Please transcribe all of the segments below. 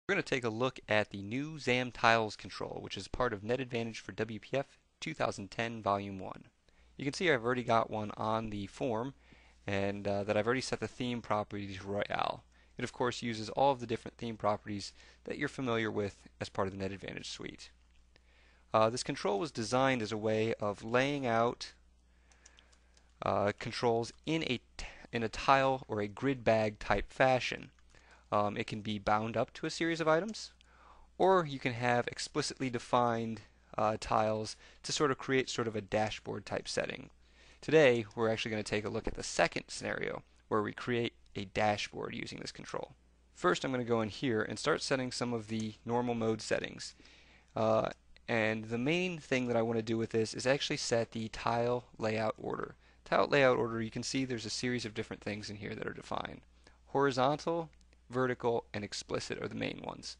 We're going to take a look at the new xamTilesControl, which is part of Net Advantage for WPF 2010 Volume 1. You can see I've already got one on the form, and that I've already set the theme properties Royale. It of course uses all of the different theme properties that you're familiar with as part of the Net Advantage suite. This control was designed as a way of laying out controls in a tile or a grid bag type fashion. It can be bound up to a series of items, or you can have explicitly defined tiles to sort of create sort of a dashboard type setting. Today we're actually going to take a look at the second scenario where we create a dashboard using this control. First I'm going to go in here and start setting some of the normal mode settings. And the main thing that I want to do with this is actually set the tile layout order. Tile layout order, you can see there's a series of different things in here that are defined. Horizontal, vertical, and explicit are the main ones.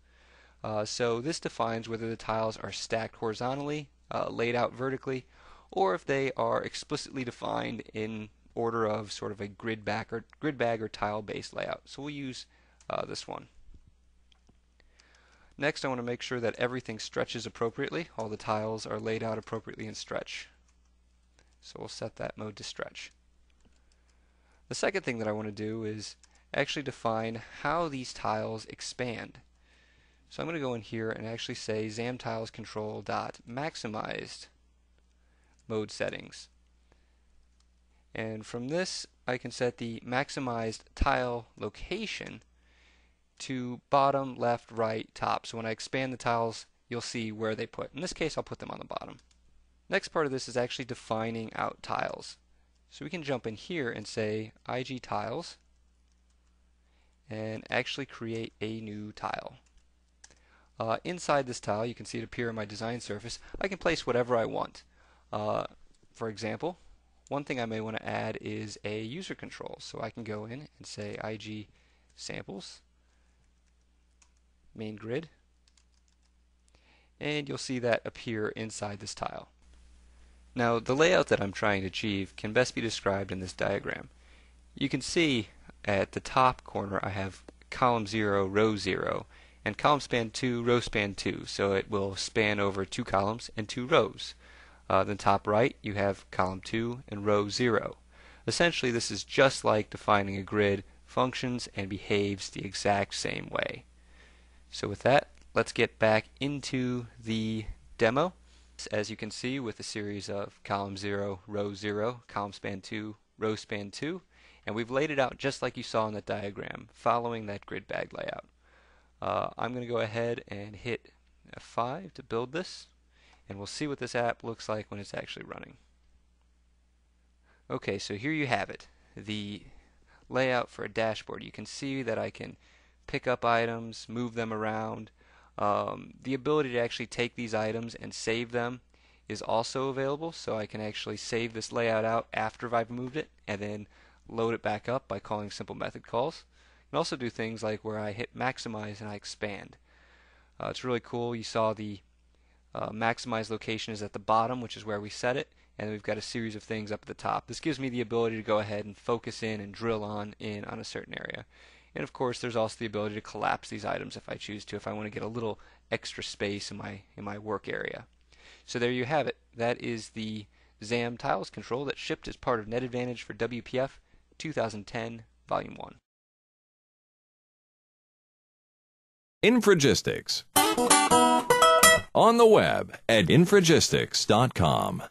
So this defines whether the tiles are stacked horizontally, laid out vertically, or if they are explicitly defined in order of sort of a grid bag or tile based layout. So we'll use this one. Next, I want to make sure that everything stretches appropriately. All the tiles are laid out appropriately in stretch. So we'll set that mode to stretch. The second thing that I want to do is actually define how these tiles expand. So I'm going to go in here and actually say xamTilesControl.maximized mode settings. And from this I can set the maximized tile location to bottom, left, right, top. So when I expand the tiles, you'll see where they put. In this case, I'll put them on the bottom. Next part of this is actually defining out tiles. So we can jump in here and say IG tiles and actually create a new tile. Inside this tile, you can see it appear on my design surface. I can place whatever I want. For example, one thing I may want to add is a user control. So I can go in and say IG samples main grid, and you'll see that appear inside this tile. Now the layout that I'm trying to achieve can best be described in this diagram. You can see at the top corner I have column 0, row 0, and column span 2, row span 2, so it will span over 2 columns and 2 rows. Then top right you have column 2 and row 0. Essentially this is just like defining a grid, functions and behaves the exact same way. So with that, let's get back into the demo. As you can see, with a series of column 0, row 0, column span 2, row span 2, and we've laid it out just like you saw in the diagram, following that grid bag layout. I'm going to go ahead and hit F5 to build this, and we'll see what this app looks like when it's actually running. Okay, so here you have it, the layout for a dashboard. You can see that I can pick up items, move them around. The ability to actually take these items and save them is also available, so I can actually save this layout out after I've moved it and then load it back up by calling simple method calls. You can also do things like where I hit maximize and I expand. It's really cool. You saw the maximize location is at the bottom, which is where we set it, and we've got a series of things up at the top. This gives me the ability to go ahead and focus in and drill in on a certain area. And of course there's also the ability to collapse these items if I choose to, if I want to get a little extra space in my work area. So there you have it. That is the xamTilesControl that shipped as part of Net Advantage for WPF 2010 Volume 1. Infragistics. On the web at infragistics.com.